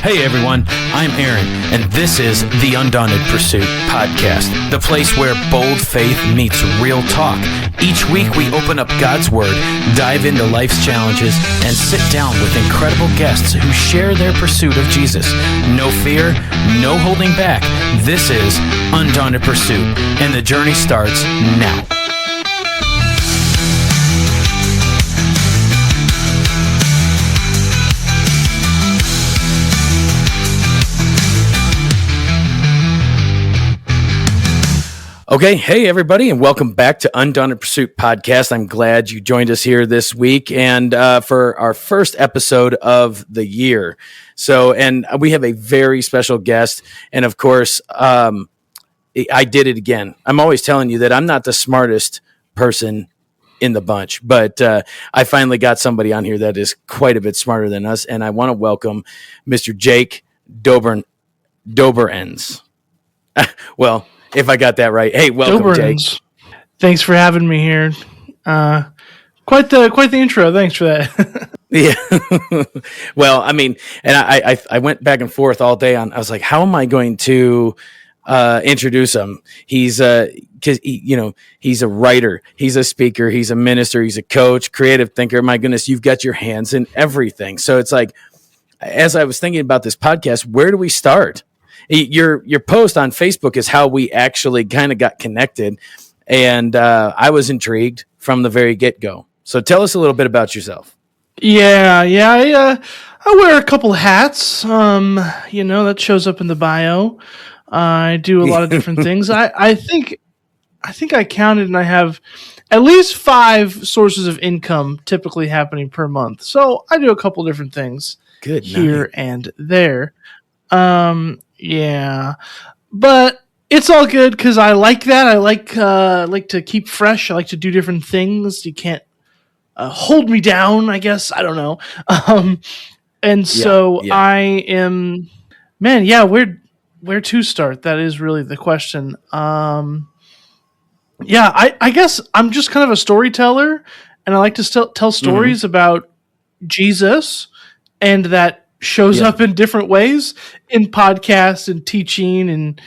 Hey everyone, I'm Aaron, and this is the Undaunted Pursuit podcast, the place where bold faith meets real talk. Each week we open up God's Word, dive into life's challenges, and sit down with incredible guests who share their pursuit of Jesus. No fear, no holding back. This is Undaunted Pursuit, and the journey starts now. Okay, hey everybody, and welcome back to Undaunted Pursuit podcast. I'm glad you joined us here this week, and for our first episode of the year. And we have a very special guest, and of course, I did it again. I'm always telling you that I'm not the smartest person in the bunch, but I finally got somebody on here that is quite a bit smarter than us, and I want to welcome Mr. Jake Doberenz. Well, if I got that right. Hey, welcome, Doberenz. Jake. Thanks for having me here. Quite the intro. Thanks for that. Yeah. Well, I mean, and I went back and forth all day on. I was like, how am I going to introduce him? He's because he's a writer, he's a speaker, he's a minister, he's a coach, creative thinker. My goodness, you've got your hands in everything. So it's like, as I was thinking about this podcast, where do we start? Your post on Facebook is how we actually kind of got connected, and I was intrigued from the very get-go. So tell us a little bit about yourself. Yeah. I wear a couple hats. That shows up in the bio. I do a lot of different things. I think I counted, and I have at least 5 sources of income typically happening per month. So I do a couple different things here and there. Yeah, but it's all good because I like that. I like to keep fresh. I like to do different things. You can't hold me down, I guess. I don't know. I am, man. Yeah, where to start? That is really the question. I guess I'm just kind of a storyteller, and I like to tell stories about Jesus, and that shows up in different ways in podcasts and teaching and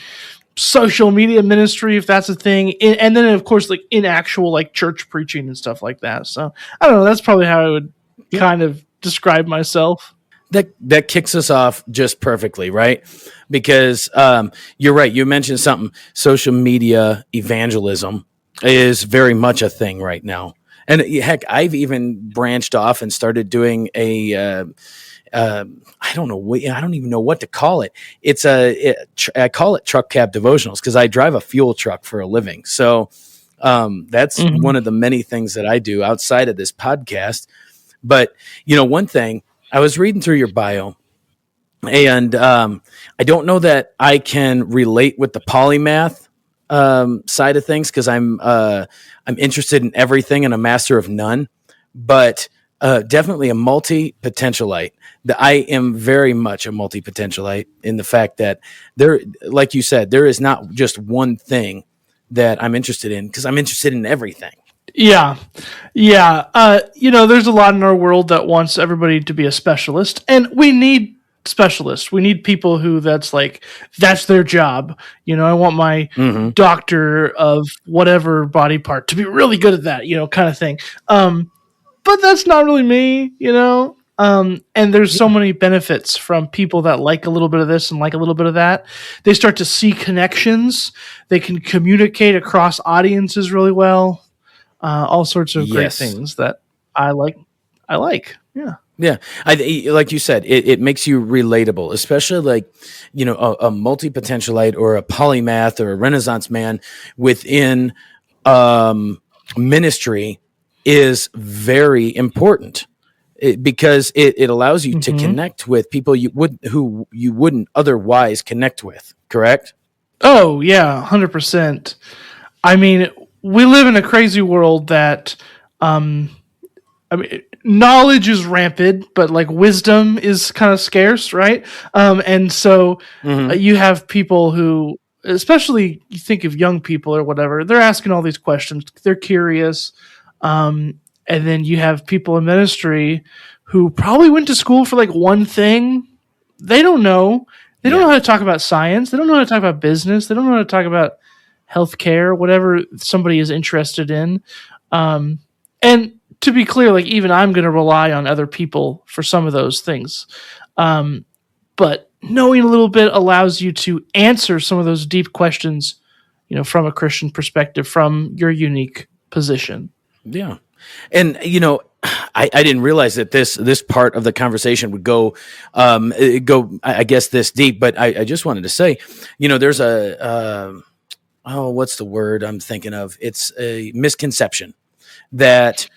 social media ministry, if that's a thing. And then, of course, like in actual like church preaching and stuff like that. So I don't know. That's probably how I would kind of describe myself. That kicks us off just perfectly, right? Because you're right. You mentioned something. Social media evangelism is very much a thing right now. And heck, I've even branched off and started doing I don't even know what to call it. I call it truck cab devotionals because I drive a fuel truck for a living. So that's one of the many things that I do outside of this podcast. But one thing, I was reading through your bio, and I don't know that I can relate with the polymath side of things because I'm interested in everything and a master of none, but definitely a multi-potentialite. I am very much a multi-potentialite in the fact that there, like you said, there is not just one thing that I'm interested in because I'm interested in everything. Yeah. There's a lot in our world that wants everybody to be a specialist, and we need specialists. We need people who that's their job. I want my doctor of whatever body part to be really good at that, kind of thing. But that's not really me, and there's so many benefits from people that like a little bit of this and like a little bit of that. They start to see connections. They can communicate across audiences really well. All sorts of great things that I like. Yeah. Yeah. Like you said, it makes you relatable, especially a multi-potentialite or a polymath or a Renaissance man within ministry is very important because it allows you to connect with people who you wouldn't otherwise connect with. Correct? Oh yeah, 100%. I mean, we live in a crazy world that, knowledge is rampant, but wisdom is kind of scarce, right? And so you have people who, especially you think of young people or whatever, they're asking all these questions. They're curious. And then you have people in ministry who probably went to school for one thing they don't know. They don't know how to talk about science. They don't know how to talk about business. They don't know how to talk about healthcare, whatever somebody is interested in. And to be clear, like even I'm going to rely on other people for some of those things. But knowing a little bit allows you to answer some of those deep questions, from a Christian perspective, from your unique position. Yeah. And, I didn't realize that this part of the conversation would go, I guess, this deep, but I just wanted to say, there's what's the word I'm thinking of? It's a misconception that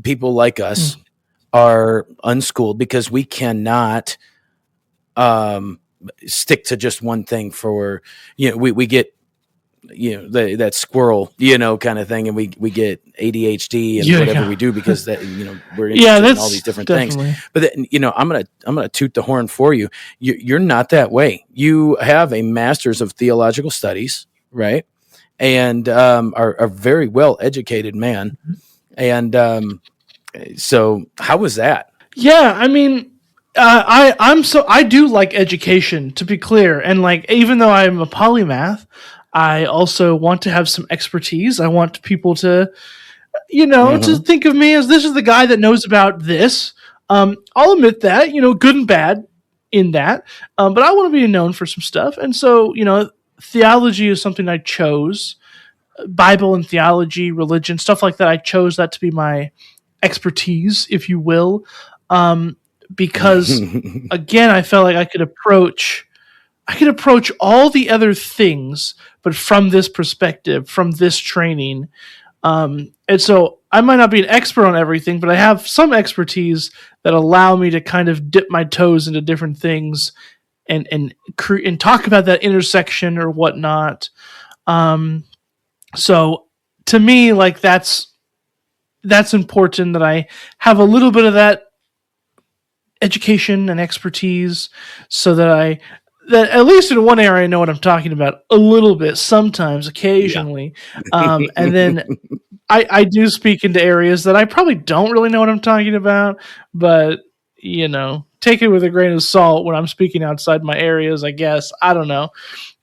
people like us are unschooled because we cannot stick to just one thing for, we get, that squirrel, kind of thing. And we get ADHD and whatever we do because that, we're interested in all these different things. But then, I'm going to toot the horn for you. You're not that way. You have a master's of theological studies, right? And are a very well educated man. And so how was that? Yeah, I mean, I do like education, to be clear. And like, even though I'm a polymath, I also want to have some expertise. I want people to, to think of me as this is the guy that knows about this. I'll admit that, good and bad in that. But I want to be known for some stuff. And so, theology is something I chose. Bible and theology, religion, stuff like that. I chose that to be my expertise, if you will. Because again, I felt like I could approach all the other things, but from this perspective, from this training. And so I might not be an expert on everything, but I have some expertise that allow me to kind of dip my toes into different things and talk about that intersection or whatnot. So to me, like that's important that I have a little bit of that education and expertise so that at least in one area I know what I'm talking about a little bit, sometimes, occasionally. Yeah. And then I do speak into areas that I probably don't really know what I'm talking about, but take it with a grain of salt when I'm speaking outside my areas, I guess. I don't know.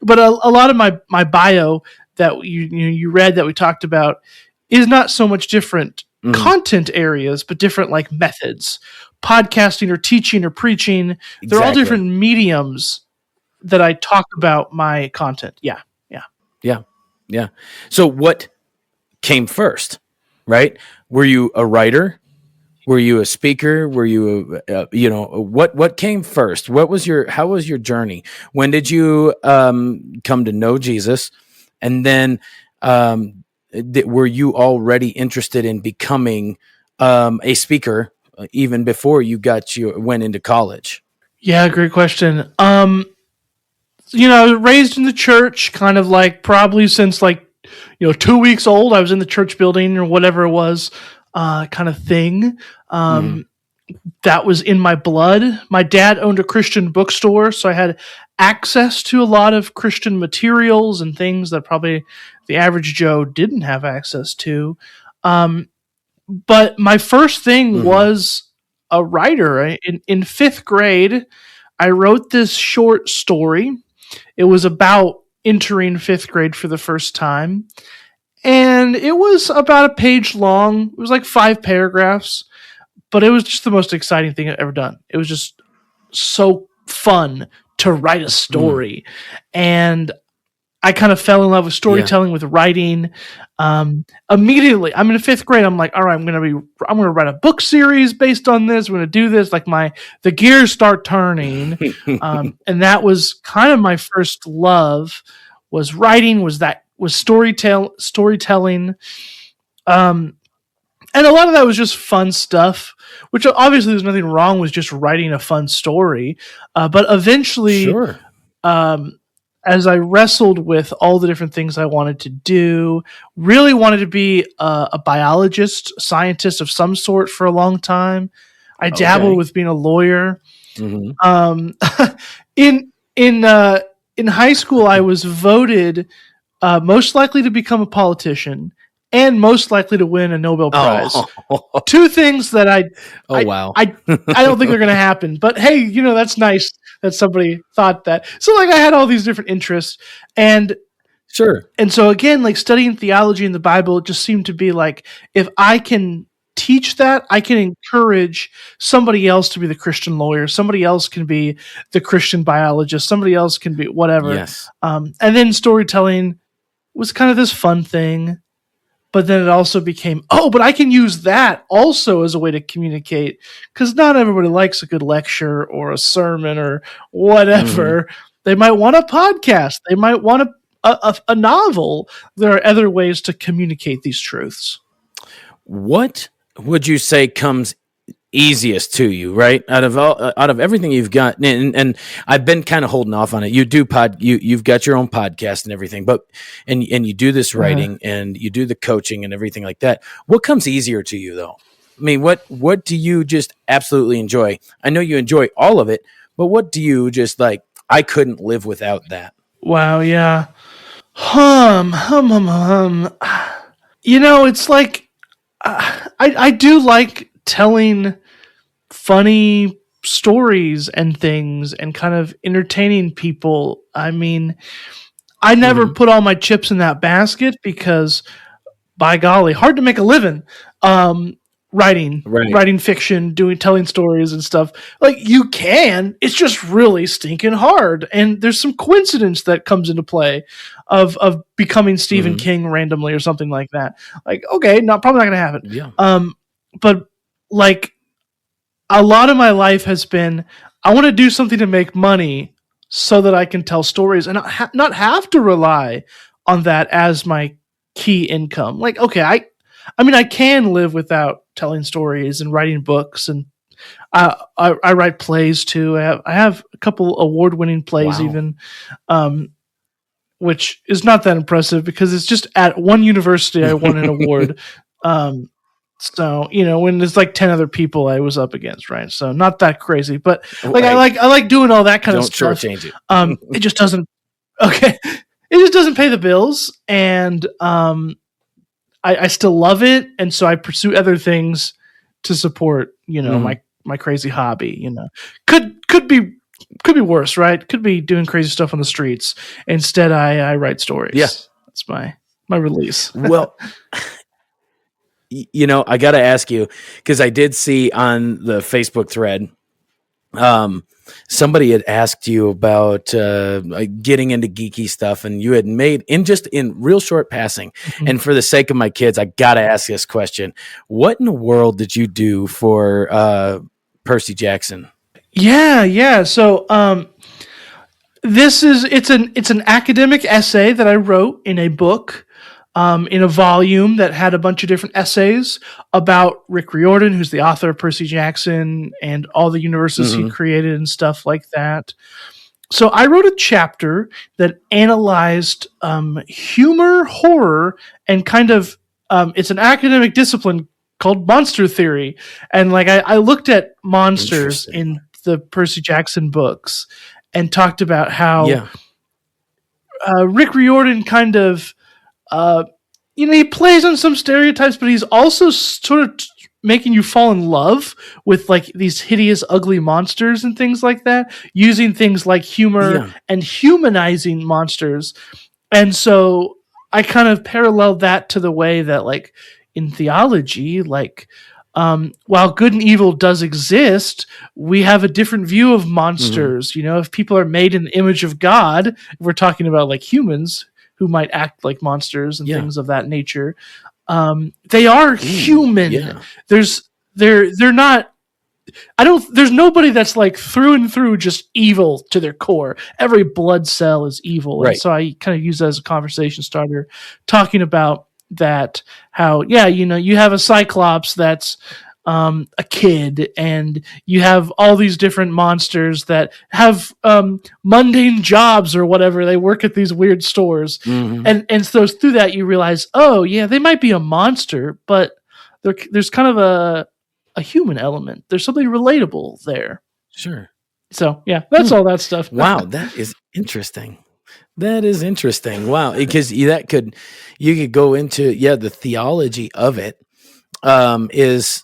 But a lot of my bio that you read that we talked about is not so much different content areas, but different like methods, podcasting or teaching or preaching. Exactly. They're all different mediums that I talk about my content. Yeah. So what came first, right? Were you a writer? Were you a speaker? Were you, what came first? How was your journey? When did you come to know Jesus? And then were you already interested in becoming a speaker even before you went into college? Yeah, great question. I was raised in the church, kind of like probably since 2 weeks old. I was in the church building or whatever it was, kind of thing. That was in my blood. My dad owned a Christian bookstore, so I had access to a lot of Christian materials and things that probably the average Joe didn't have access to. But my first thing was a writer. In fifth grade, I wrote this short story. It was about entering fifth grade for the first time. And it was about a page long. It was like 5 paragraphs. But it was just the most exciting thing I've ever done. It was just so fun to write a story. And I kind of fell in love with storytelling, with writing. Immediately, I'm in 5th grade. I'm like, all right, I'm going to write a book series based on this. We're going to do this. Like the gears start turning. And that was kind of my first love was writing, was storytelling. And a lot of that was just fun stuff, which obviously there's nothing wrong with just writing a fun story. But eventually, as I wrestled with all the different things I wanted to do, really wanted to be a biologist, scientist of some sort for a long time. I dabbled with being a lawyer. In high school, I was voted most likely to become a politician and most likely to win a Nobel Prize. Two things that I don't think they're going to happen. But hey, that's nice. that somebody thought that. So like I had all these different interests, and Sure. and so again, like studying theology in the Bible, it just seemed to be like, if I can teach that, I can encourage somebody else to be the Christian lawyer. Somebody else can be the Christian biologist. Somebody else can be whatever. Yes. And then storytelling was kind of this fun thing. But then it also became, but I can use that also as a way to communicate, because not everybody likes a good lecture or a sermon or whatever. Mm-hmm. They might want a podcast. They might want a novel. There are other ways to communicate these truths. What would you say comes easiest to you, right? Out of everything you've got, and I've been kind of holding off on it. You've got your own podcast and everything, but and you do this writing and you do the coaching and everything like that. What comes easier to you though? I mean, what do you just absolutely enjoy? I know you enjoy all of it, but what do you just like? I couldn't live without that. Wow, yeah. You know, it's like I do like telling funny stories and things and kind of entertaining people. I mean, I never put all my chips in that basket because, by golly, hard to make a living writing fiction, telling stories and stuff. Like, you can, it's just really stinking hard. And there's some coincidence that comes into play of becoming Stephen King randomly or something like that. Like, okay, probably not going to happen. Yeah. But like, a lot of my life has been, I want to do something to make money so that I can tell stories and not have to rely on that as my key income. Like, okay, I mean, I can live without telling stories and writing books, and I write plays too. I have a couple award-winning plays even, which is not that impressive because it's just at one university I won an award. So, you know, when there's like 10 other people I was up against, right? So not that crazy, but like I like doing all that kind of stuff. Don't shortchange it. It just doesn't. Okay, it just doesn't pay the bills, and I still love it, and so I pursue other things to support, you know, my crazy hobby. You know, could be worse, right? Could be doing crazy stuff on the streets. Instead, I write stories. Yeah, that's my release. Well. You know, I got to ask you, because I did see on the Facebook thread, somebody had asked you about getting into geeky stuff, and you had made in real short passing. And for the sake of my kids, I got to ask this question: what in the world did you do for Percy Jackson? Yeah. So it's an academic essay that I wrote in a book. In a volume that had a bunch of different essays about Rick Riordan, who's the author of Percy Jackson, and all the universes he created and stuff like that. So I wrote a chapter that analyzed humor, horror, and kind of it's an academic discipline called monster theory. And like I looked at monsters in the Percy Jackson books and talked about how Rick Riordan kind of you know, he plays on some stereotypes, but he's also sort of making you fall in love with like these hideous, ugly monsters and things like that, using things like humor and humanizing monsters. And so I kind of paralleled that to the way that, like, in theology, like, while good and evil does exist, we have a different view of monsters. You know, if people are made in the image of God, if we're talking about like humans who might act like monsters and things of that nature. They are human. Yeah. They're not. There's nobody that's like through and through just evil to their core. Every blood cell is evil, right? And so I kind of use that as a conversation starter, talking about that. How you know, you have a Cyclops that's a kid, and you have all these different monsters that have mundane jobs or whatever. They work at these weird stores, and so through that you realize, they might be a monster, but there's kind of a human element. There's something relatable there. Sure. So that's all that stuff. Wow, that is interesting. That is interesting. Wow, because you could go into the theology of it is.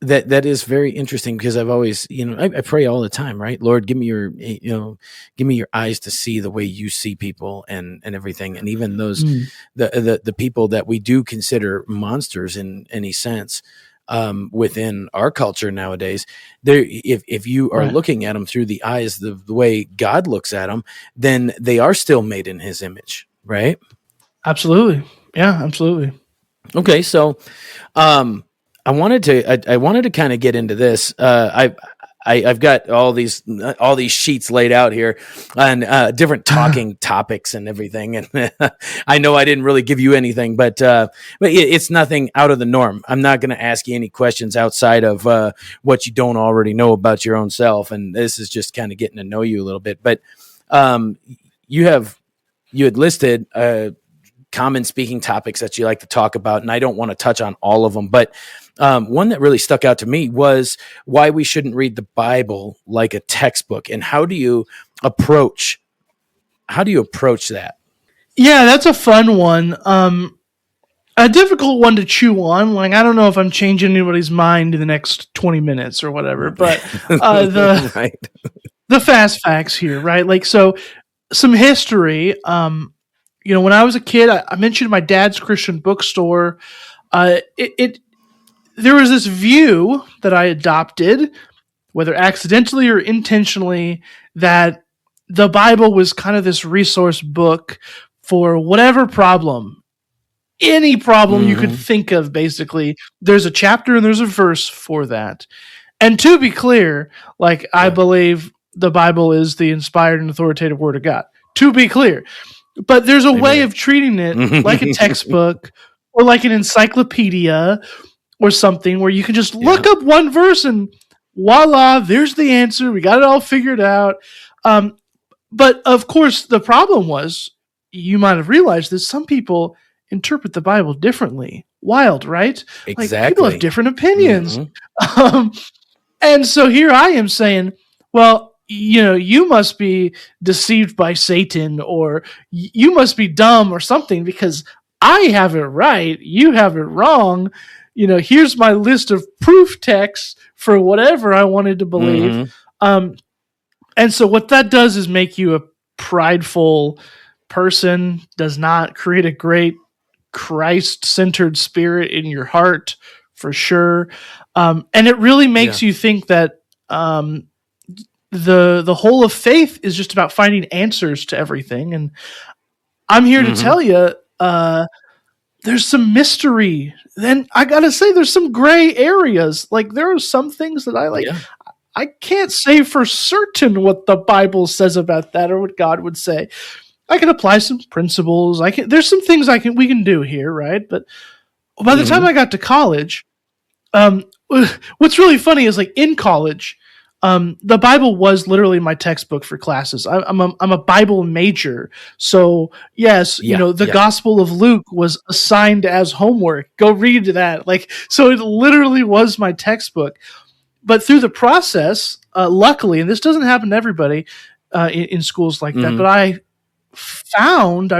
That is very interesting, because I've always, I pray all the time, right? Lord, give me your eyes to see the way you see people, and everything. And even those, the people that we do consider monsters in any sense, within our culture nowadays, if you are looking at them through the eyes, the way God looks at them, then they are still made in his image, right? Absolutely. Yeah, absolutely. Okay. So, I wanted to kind of get into this. I've got all these sheets laid out here on different talking topics and everything, and I know I didn't really give you anything, but it's nothing out of the norm. I'm not going to ask you any questions outside of what you don't already know about your own self, and this is just kind of getting to know you a little bit. But you had listed common speaking topics that you like to talk about, and I don't want to touch on all of them, but one that really stuck out to me was why we shouldn't read the Bible like a textbook. And how do you approach that? Yeah, that's a fun one. A difficult one to chew on. Like, I don't know if I'm changing anybody's mind in the next 20 minutes or whatever, but the fast facts here, right? Like, so some history. When I was a kid, I mentioned my dad's Christian bookstore. There was this view that I adopted, whether accidentally or intentionally, that the Bible was kind of this resource book for whatever problem, any problem you could think of, basically. There's a chapter and there's a verse for that. And to be clear, I believe the Bible is the inspired and authoritative word of God. To be clear. But there's a way of treating it like a textbook or like an encyclopedia or something, where you can just look up one verse and voila, there's the answer. We got it all figured out. But of course, the problem was, you might have realized that some people interpret the Bible differently. Wild, right? Exactly. Like, people have different opinions. And so here I am saying, well, you must be deceived by Satan, or you must be dumb or something, because I have it right, you have it wrong. Here's my list of proof texts for whatever I wanted to believe. And so what that does is make you a prideful person, does not create a great Christ-centered spirit in your heart, for sure. And it really makes you think that the whole of faith is just about finding answers to everything. And I'm here to tell you, there's some mystery. Then I gotta say, there's some gray areas. Like, there are some things that I like. Yeah. I can't say for certain what the Bible says about that, or what God would say. I can apply some principles. There's some things we can do here, right? But by the time I got to college, what's really funny is, like, in college, the Bible was literally my textbook for classes. I'm a Bible major. So yes, the Gospel of Luke was assigned as homework. Go read that. So it literally was my textbook. But through the process, luckily, and this doesn't happen to everybody in schools like that, but I found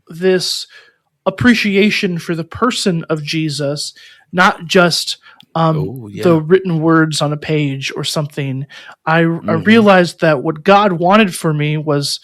this appreciation for the person of Jesus, not just the written words on a page or something. I realized that what God wanted for me was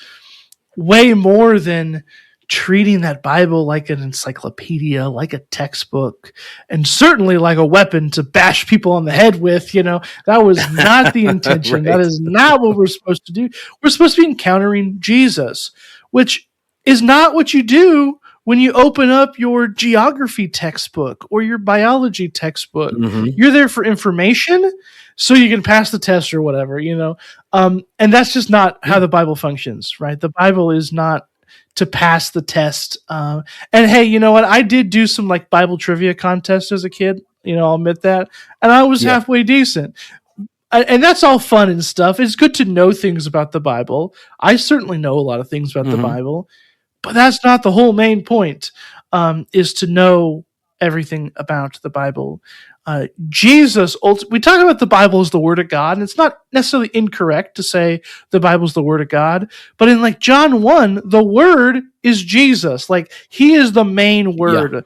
way more than treating that Bible like an encyclopedia, like a textbook, and certainly like a weapon to bash people on the head with. That was not the intention. That is not what we're supposed to do. We're supposed to be encountering Jesus, which is not what you do when you open up your geography textbook or your biology textbook. You're there for information so you can pass the test or whatever, and that's just not how the Bible functions, right? The Bible is not to pass the test. And hey, you know what? I did do some Bible trivia contests as a kid, I'll admit that. And I was halfway decent. And that's all fun and stuff. It's good to know things about the Bible. I certainly know a lot of things about the Bible. But that's not the whole main point, is to know everything about the Bible. Jesus, we talk about the Bible as the Word of God, and it's not necessarily incorrect to say the Bible is the Word of God. But in John 1, the Word is Jesus. He is the main word.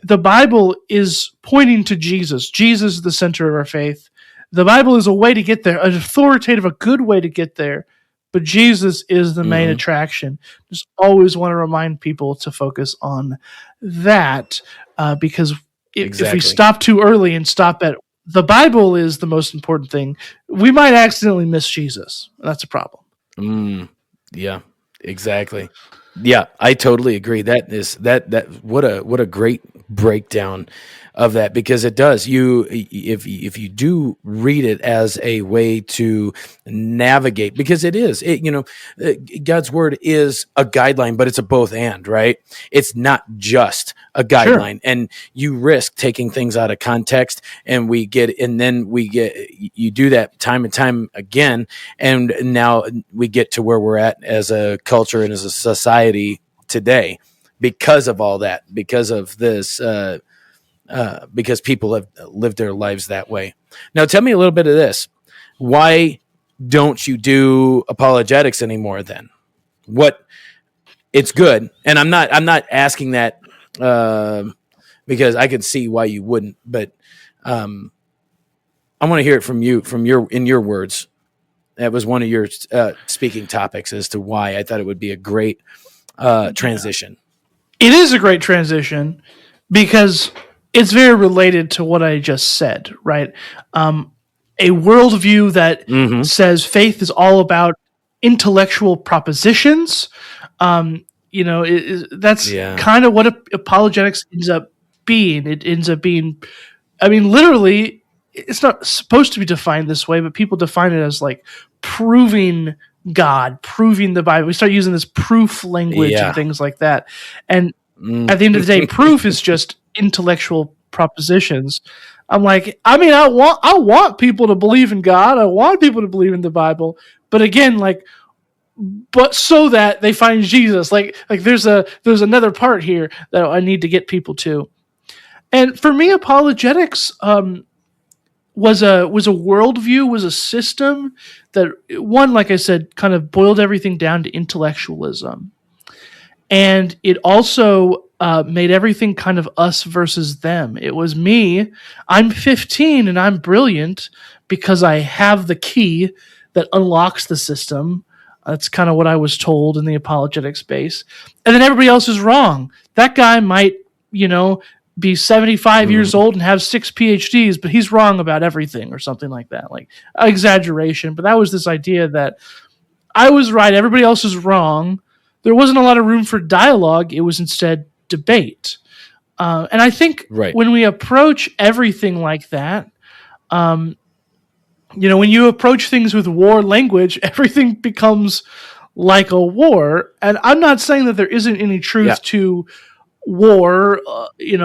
the Bible is pointing to Jesus. Jesus is the center of our faith. The Bible is a way to get there, an authoritative, a good way to get there. But Jesus is the main attraction. Just always want to remind people to focus on that, because if we stop too early and stop at the Bible is the most important thing, we might accidentally miss Jesus. That's a problem. Yeah, exactly. Yeah, I totally agree. That what a great breakdown of that, because it does. If you do read it as a way to navigate, because God's word is a guideline, but it's a both and, right? It's not just a guideline, and you risk taking things out of context, and you do that time and time again, and now we get to where we're at as a culture and as a society today because of all that, because of this. Because people have lived their lives that way. Now, tell me a little bit of this. Why don't you do apologetics anymore then? It's good. And I'm not asking that because I can see why you wouldn't, but I want to hear it from you, in your words. That was one of your speaking topics as to why I thought it would be a great transition. It is a great transition because it's very related to what I just said, right? A worldview that says faith is all about intellectual propositions. That's kind of what apologetics ends up being. It ends up being, literally, it's not supposed to be defined this way, but people define it as like proving God, proving the Bible. We start using this proof language and things like that. And at the end of the day, proof is just intellectual propositions. I'm like, I want people to believe in God. I want people to believe in the Bible. But again, but so that they find Jesus. Like there's another part here that I need to get people to. And for me, apologetics was a worldview, was a system that, one, like I said, kind of boiled everything down to intellectualism. And it also made everything kind of us versus them. It was me. I'm 15 and I'm brilliant because I have the key that unlocks the system. That's kind of what I was told in the apologetic space. And then everybody else is wrong. That guy might, be 75 years old and have 6 PhDs, but he's wrong about everything or something like that. Like exaggeration. But that was this idea that I was right, everybody else is wrong. There wasn't a lot of room for dialogue. It was instead debate. And I think when we approach everything like that, when you approach things with war language, everything becomes like a war. And I'm not saying that there isn't any truth to war, in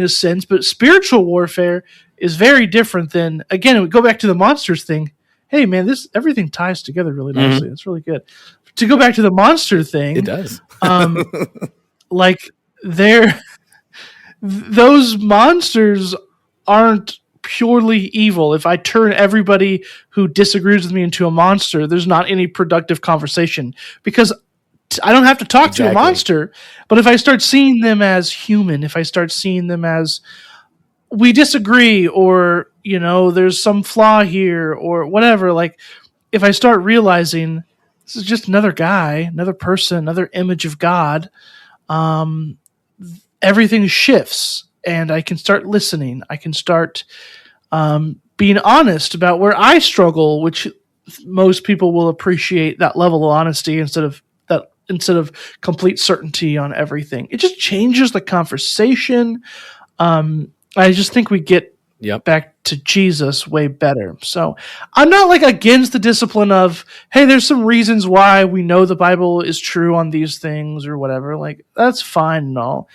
a sense, but spiritual warfare is very different than, again, we go back to the monsters thing. Hey man, everything ties together really nicely. It's really good. To go back to the monster thing, it does. Those monsters aren't purely evil. If I turn everybody who disagrees with me into a monster, there's not any productive conversation because I don't have to talk to a monster. But if I start seeing them as human, if I start seeing them as we disagree, or there's some flaw here or whatever, like if I start realizing this is just another guy, another person, another image of God, everything shifts and I can start listening. I can start being honest about where I struggle, which most people will appreciate that level of honesty instead of complete certainty on everything. It just changes the conversation. I just think we get back to Jesus way better. So I'm not against the discipline of, hey, there's some reasons why we know the Bible is true on these things or whatever. That's fine and all.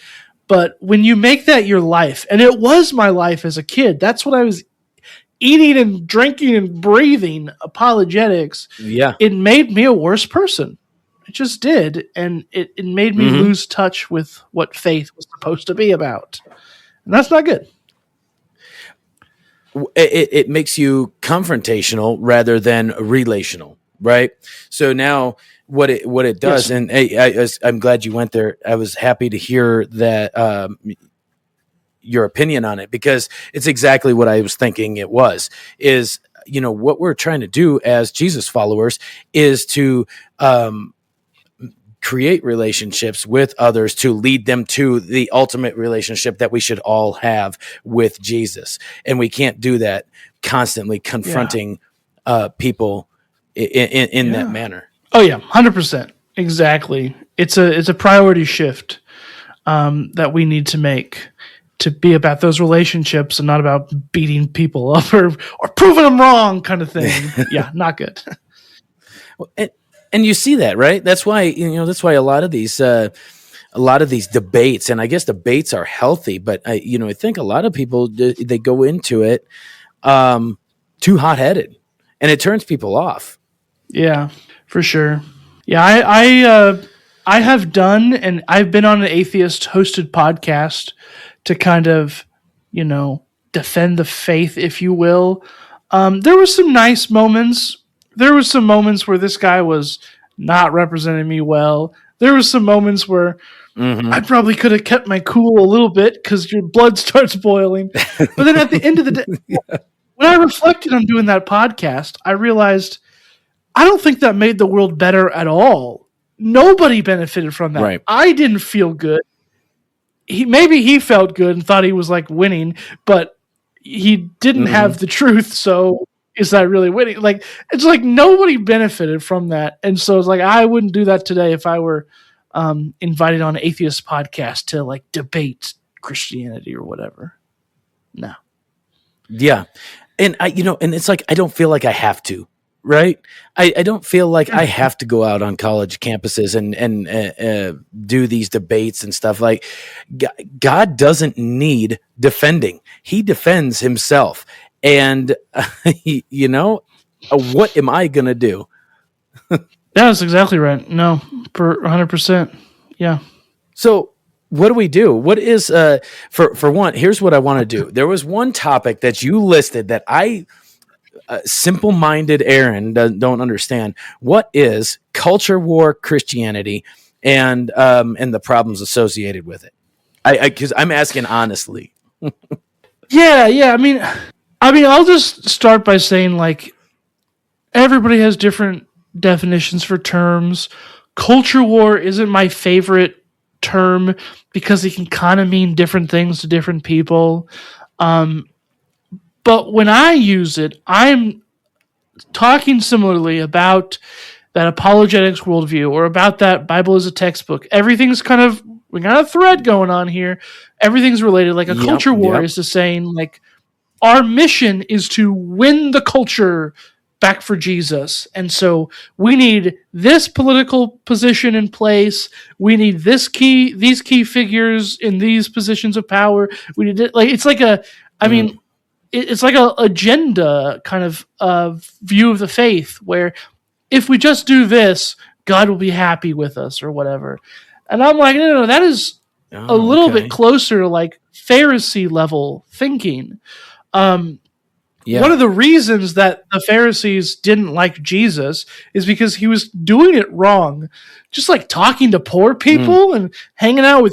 But when you make that your life, and it was my life as a kid, that's what I was eating and drinking and breathing, apologetics. Yeah. It made me a worse person. It just did. And it made me lose touch with what faith was supposed to be about. And that's not good. It makes you confrontational rather than relational, right? So now what it does, and I'm glad you went there. I was happy to hear that your opinion on it, because it's exactly what I was thinking it was, is, what we're trying to do as Jesus followers is to create relationships with others to lead them to the ultimate relationship that we should all have with Jesus. And we can't do that constantly confronting people in that manner. Oh yeah, 100%. Exactly. It's a priority shift that we need to make, to be about those relationships and not about beating people up or proving them wrong kind of thing. Yeah, not good. And you see that, right? That's why a lot of these debates, and I guess debates are healthy, but I think a lot of people, they go into it too hot-headed, and it turns people off. Yeah, for sure. Yeah, I have done, and I've been on an atheist-hosted podcast to kind of, defend the faith, if you will. There were some nice moments. There were some moments where this guy was not representing me well. There were some moments where I probably could have kept my cool a little bit because your blood starts boiling. But then at the end of the day, when I reflected on doing that podcast, I realized I don't think that made the world better at all. Nobody benefited from that. Right. I didn't feel good. Maybe he felt good and thought he was like winning, but he didn't have the truth. So is that really winning? Like, it's like nobody benefited from that. And so it's like, I wouldn't do that today if I were invited on an atheist podcast to like debate Christianity or whatever. No. Yeah. And and it's like, I don't feel like I have to. Right. I don't feel like I have to go out on college campuses and do these debates and stuff. Like, God doesn't need defending. He defends himself. And, what am I going to do? Yeah, that's exactly right. No, for 100%. Yeah. So what do we do? What is, for one, here's what I want to do. There was one topic that you listed that simple-minded Aaron don't understand. What is culture war Christianity and the problems associated with it? Because I'm asking honestly. Yeah. I mean, I'll just start by saying, like, everybody has different definitions for terms. Culture war isn't my favorite term because it can kind of mean different things to different people. But when I use it, I'm talking similarly about that apologetics worldview or about that Bible as a textbook. Everything's we got a thread going on here. Everything's related. Like a culture war is to saying, like, our mission is to win the culture back for Jesus. And so we need this political position in place. We need these key figures in these positions of power. We need it. Like, it's like it's like a agenda kind of view of the faith where if we just do this, God will be happy with us or whatever. And I'm like, no, that is a little bit closer to like Pharisee level thinking. One of the reasons that the Pharisees didn't like Jesus is because he was doing it wrong. Just like talking to poor people and hanging out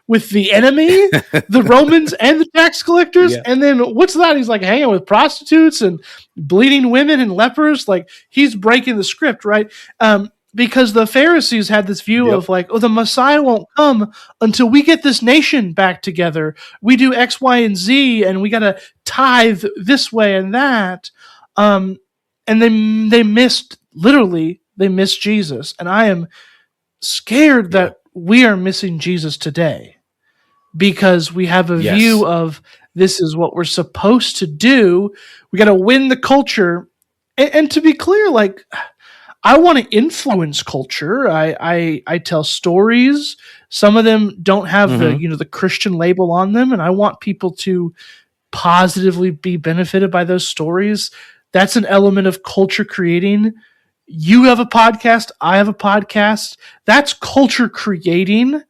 with the enemy, the Romans and the tax collectors. Yeah. And then what's that? He's like hanging with prostitutes and bleeding women and lepers. Like, he's breaking the script, right? Because the Pharisees had this view of like, the Messiah won't come until we get this nation back together. We do X, Y, and Z, and we got to tithe this way and that. And they missed Jesus. And I am scared that we are missing Jesus today because we have a view of this is what we're supposed to do. We got to win the culture. And to be clear, like, I want to influence culture. I tell stories. Some of them don't have the Christian label on them, and I want people to positively be benefited by those stories. That's an element of culture creating. You have a podcast. I have a podcast. That's culture creating.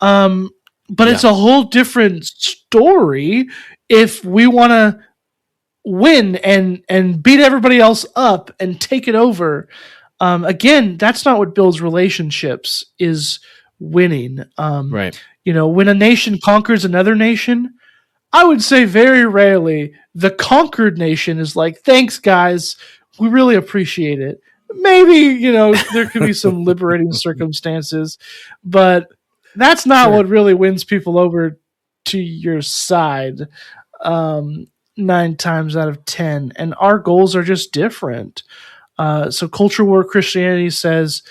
But it's a whole different story if we want to win and beat everybody else up and take it over. Again, that's not what builds relationships, is winning. Right. When a nation conquers another nation, I would say very rarely the conquered nation is like, thanks, guys. We really appreciate it. Maybe, there could be some liberating circumstances, but that's not what really wins people over to your side 9 times out of 10. And our goals are just different. So culture war Christianity says,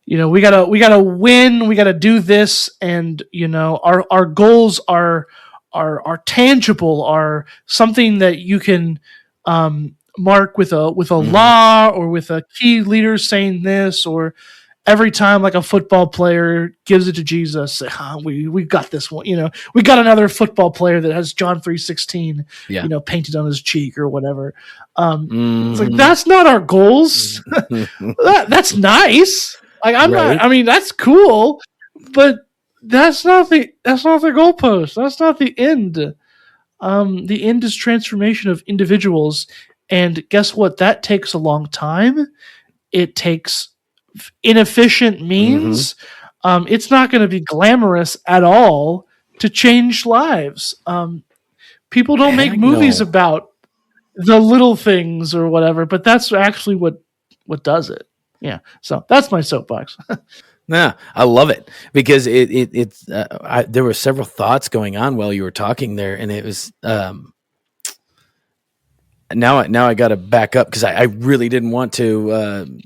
we gotta win, we gotta do this, and our goals are tangible, are something that you can mark with a law or with a key leader saying this, or every time like a football player gives it to Jesus, we got this one, we got another football player that has John 3:16 painted on his cheek or whatever. It's like, that's not our goals. That's nice. Like, that's cool, but that's not the goalpost. That's not the end. The end is transformation of individuals, and guess what? That takes a long time. It takes inefficient means. It's not going to be glamorous at all to change lives. People don't make movies about the little things or whatever, but that's actually what does it. Yeah, so that's my soapbox. Yeah, I love it because there were several thoughts going on while you were talking there, and it was now I got to back up because I really didn't want to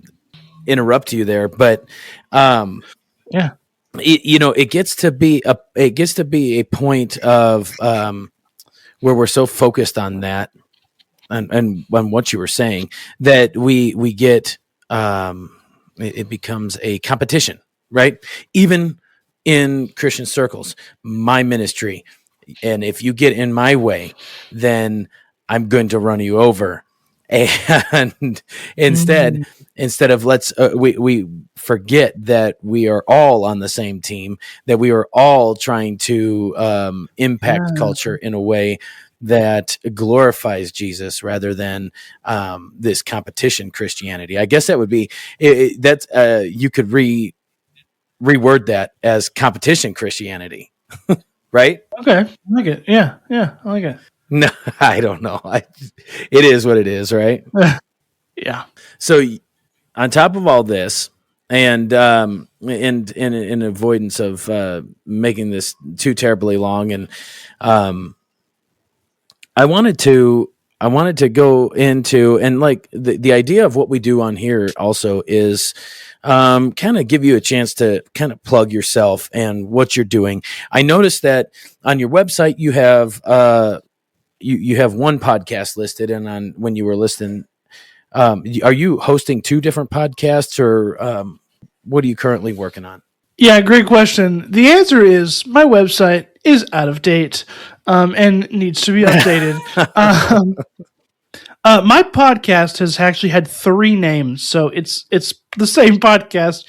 interrupt you there, but yeah, it gets to be a point of where we're so focused on that and on what you were saying that we get. It becomes a competition, right? Even in Christian circles, my ministry. And if you get in my way, then I'm going to run you over. And instead of we forget that we are all on the same team, that we are all trying to impact culture in a way that glorifies Jesus rather than this competition Christianity. I guess that would be that's you could reword that as competition Christianity, right? Okay, I like it. Yeah, I like it. No, I don't know. It is what it is, right? Yeah. So, on top of all this, and in avoidance of making this too terribly long, and I wanted to go into, and like the idea of what we do on here also is kind of give you a chance to kind of plug yourself and what you're doing. I noticed that on your website you have you have one podcast listed, and on when you were listing, are you hosting 2 different podcasts, or what are you currently working on? Yeah, great question. The answer is my website is out of date and needs to be updated. My podcast has actually had 3 names, so it's the same podcast.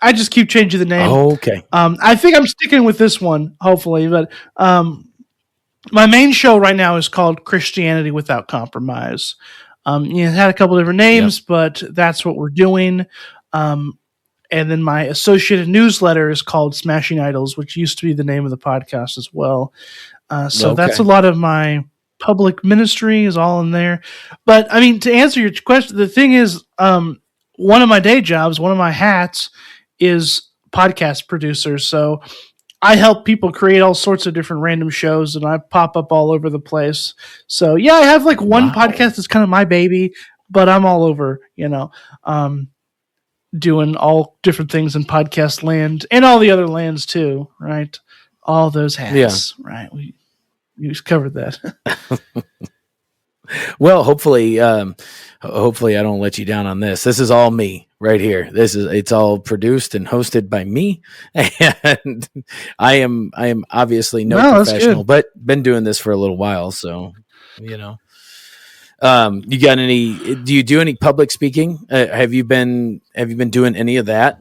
I just keep changing the name. Oh, okay. I think I'm sticking with this one, hopefully. But my main show right now is called Christianity Without Compromise. It had a couple different names, but that's what we're doing. And then my associated newsletter is called Smashing Idols, which used to be the name of the podcast as well. So that's a lot of my public ministry is all in there. But I mean, to answer your question, the thing is, one of my day jobs, one of my hats is podcast producer. So I help people create all sorts of different random shows, and I pop up all over the place. So yeah, I have like one podcast that's kind of my baby, but I'm all over, doing all different things in podcast land and all the other lands too, right? All those hats, right? We just covered that. Well, hopefully I don't let you down on this. This is all me right here. It's all produced and hosted by me, and I am obviously no professional, but been doing this for a little while, so you got any? Do you do any public speaking? Have you been doing any of that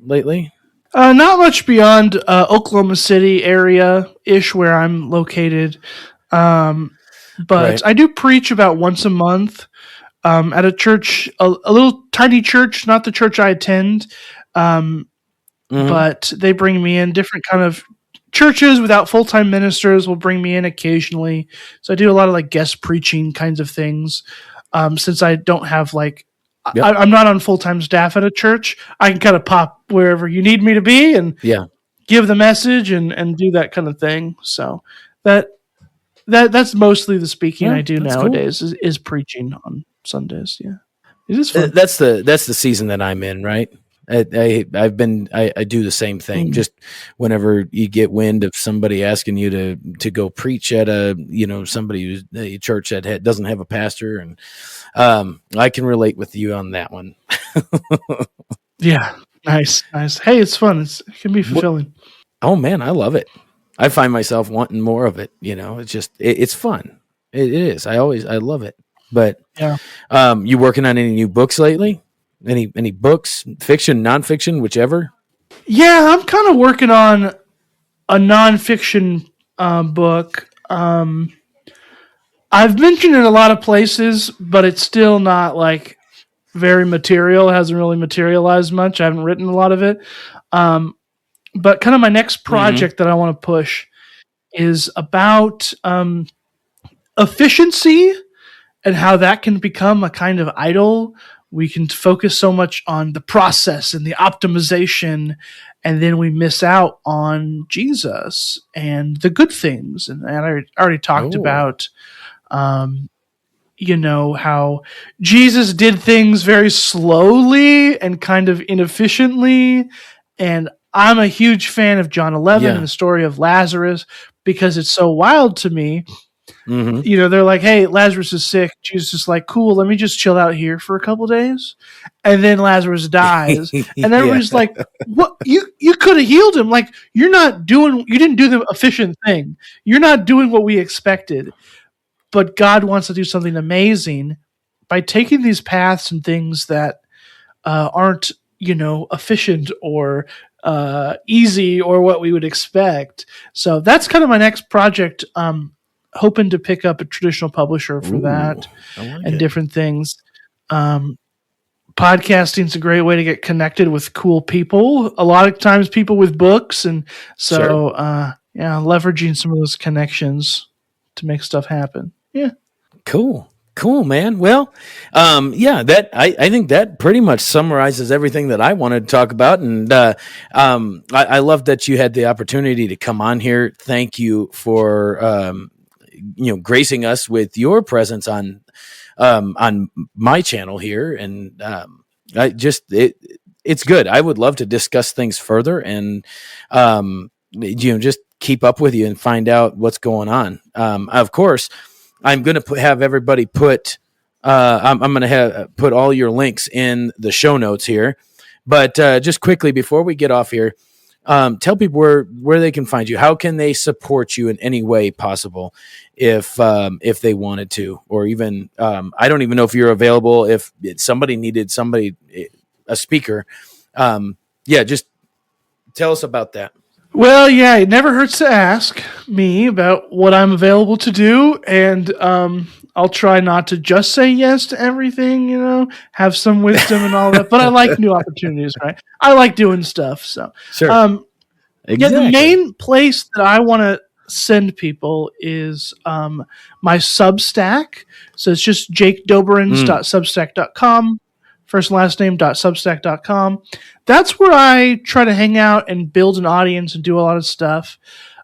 lately? Not much beyond Oklahoma City area ish where I'm located. But I do preach about once a month at a church, a little tiny church, not the church I attend. But they bring me in different kind of churches without full-time ministers will bring me in occasionally. So I do a lot of like guest preaching kinds of things. Since I don't have like, I'm not on full-time staff at a church, I can kind of pop wherever you need me to be and give the message and do that kind of thing. So that's mostly the speaking I do nowadays, cool. is preaching on Sundays. Yeah. It is fun. That's the season that I'm in, right? I do the same thing. Just whenever you get wind of somebody asking you to go preach at a church that doesn't have a pastor, and I can relate with you on that one. Yeah, nice. Hey, it's fun. It can be fulfilling. Oh man, I love it. I find myself wanting more of it. It's just it's fun. It is. I love it. But you working on any new books lately? Any books, fiction, nonfiction, whichever? Yeah, I'm kind of working on a nonfiction book. I've mentioned it a lot of places, but it's still not like very material. It hasn't really materialized much. I haven't written a lot of it. But kind of my next project that I want to push is about efficiency and how that can become a kind of idol. We can focus so much on the process and the optimization, and then we miss out on Jesus and the good things. And I already talked about, how Jesus did things very slowly and kind of inefficiently. And I'm a huge fan of John 11 and the story of Lazarus because it's so wild to me. They're like, hey, Lazarus is sick. Jesus is like, cool, let me just chill out here for a couple days. And then Lazarus dies. And everybody's like, what? You could have healed him. Like, you didn't do the efficient thing. You're not doing what we expected. But God wants to do something amazing by taking these paths and things that aren't, efficient or easy or what we would expect. So that's kind of my next project. Hoping to pick up a traditional publisher for that and different things. Podcasting is a great way to get connected with cool people. A lot of times people with books. And so, leveraging some of those connections to make stuff happen. Yeah. Cool, man. Well, I think that pretty much summarizes everything that I wanted to talk about. And I love that you had the opportunity to come on here. Thank you for, gracing us with your presence on my channel here. And it's good. I would love to discuss things further and, just keep up with you and find out what's going on. Of course, I'm going to have everybody put, I'm going to put all your links in the show notes here, but just quickly before we get off here, tell people where they can find you. How can they support you in any way possible if they wanted to, or even, I don't even know if you're available, if somebody needed a speaker. Just tell us about that. Well, yeah, it never hurts to ask me about what I'm available to do. And, I'll try not to just say yes to everything, have some wisdom and all that, but I like new opportunities, right? I like doing stuff. So, sure. Exactly. The main place that I want to send people is my Substack. So it's just jakedoberenz.substack.com, first and last name.substack.com. That's where I try to hang out and build an audience and do a lot of stuff.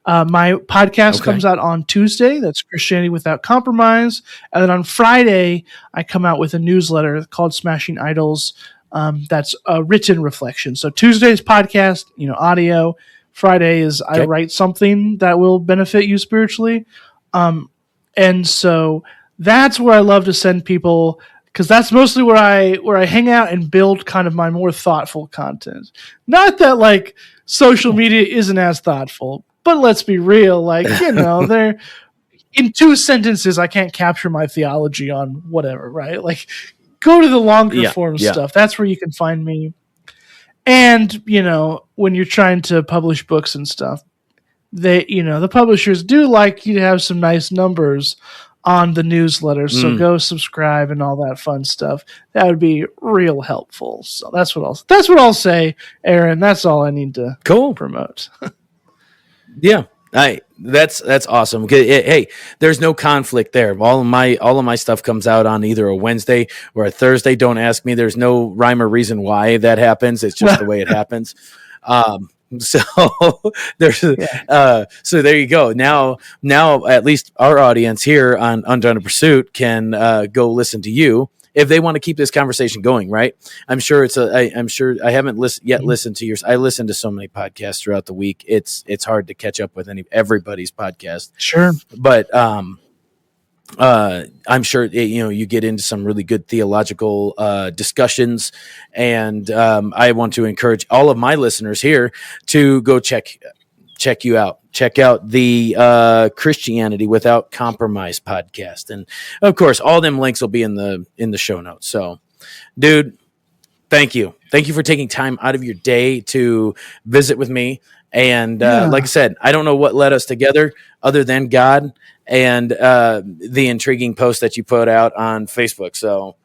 My podcast comes out on Tuesday. That's Christianity Without Compromise. And then on Friday, I come out with a newsletter called Smashing Idols. That's a written reflection. So Tuesday's podcast, audio. Friday is I write something that will benefit you spiritually. And so that's where I love to send people, because that's mostly where I hang out and build kind of my more thoughtful content. Not that like social media isn't as thoughtful, but let's be real. Like, they're in 2 sentences, I can't capture my theology on whatever, right? Like, go to the longer form stuff. That's where you can find me. And, when you're trying to publish books and stuff, the publishers do like you to have some nice numbers on the newsletter. So go subscribe and all that fun stuff. That would be real helpful. So that's what I'll say, Aaron. That's all I need to promote. Yeah. That's awesome. Hey, there's no conflict there. All of my stuff comes out on either a Wednesday or a Thursday. Don't ask me. There's no rhyme or reason why that happens. It's just the way it happens. So there's so there you go. Now at least our audience here on Undone Pursuit can go listen to you if they want to keep this conversation going, right? I'm sure I'm sure I haven't listened to yours. I listen to so many podcasts throughout the week. It's hard to catch up with everybody's podcast. Sure. But I'm sure you get into some really good theological discussions, and I want to encourage all of my listeners here to go check you out. Check out the Christianity Without Compromise podcast, and of course, all them links will be in the show notes. So, dude, thank you for taking time out of your day to visit with me. And like I said, I don't know what led us together other than God and the intriguing post that you put out on Facebook. So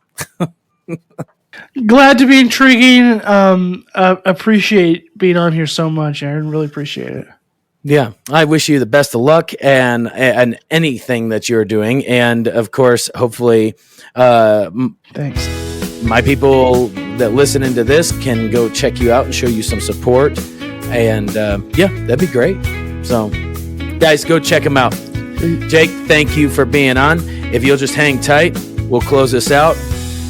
glad to be intriguing. Appreciate being on here so much, Aaron. Really appreciate it. Yeah, I wish you the best of luck and anything that you're doing, and of course, hopefully, thanks. My people that listen into this can go check you out and show you some support, and that'd be great. So, guys, go check them out. Jake, thank you for being on. If you'll just hang tight, we'll close this out,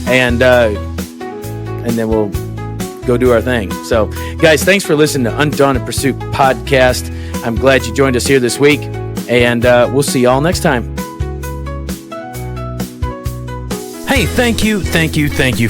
and then we'll go do our thing. So, guys, thanks for listening to Undaunted Pursuit podcast. I'm glad you joined us here this week, and we'll see y'all next time. Hey, thank you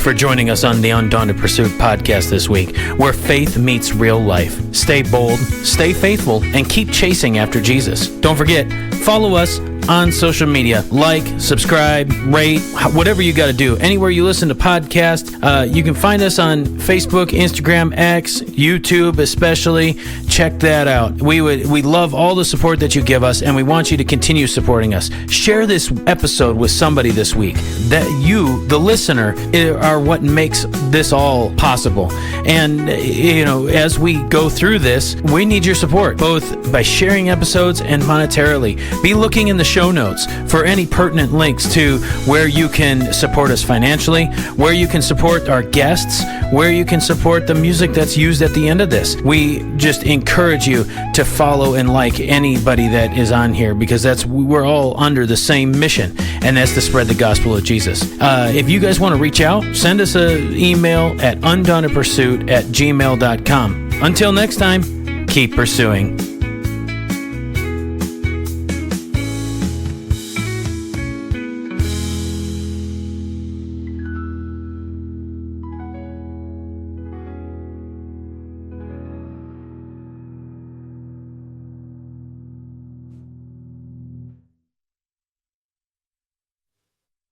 for joining us on the Undaunted Pursuit podcast this week, where faith meets real life. Stay bold, stay faithful, and keep chasing after Jesus. Don't forget, follow us on social media. Like, subscribe, rate, whatever you got to do. Anywhere you listen to podcasts, you can find us on Facebook, Instagram, X, YouTube especially. Check that out. We love all the support that you give us, and we want you to continue supporting us. Share this episode with somebody this week. That you, the listener, are what makes this all possible. And, as we go through this, we need your support, both by sharing episodes and monetarily. Be looking in the show notes for any pertinent links to where you can support us financially, where you can support our guests, where you can support the music that's used at the end of this. We just encourage you to follow and like anybody that is on here, because we're all under the same mission, and that's to spread the gospel of Jesus. If you guys want to reach out, send us an email at undauntedpursuit@gmail.com. Until next time, keep pursuing.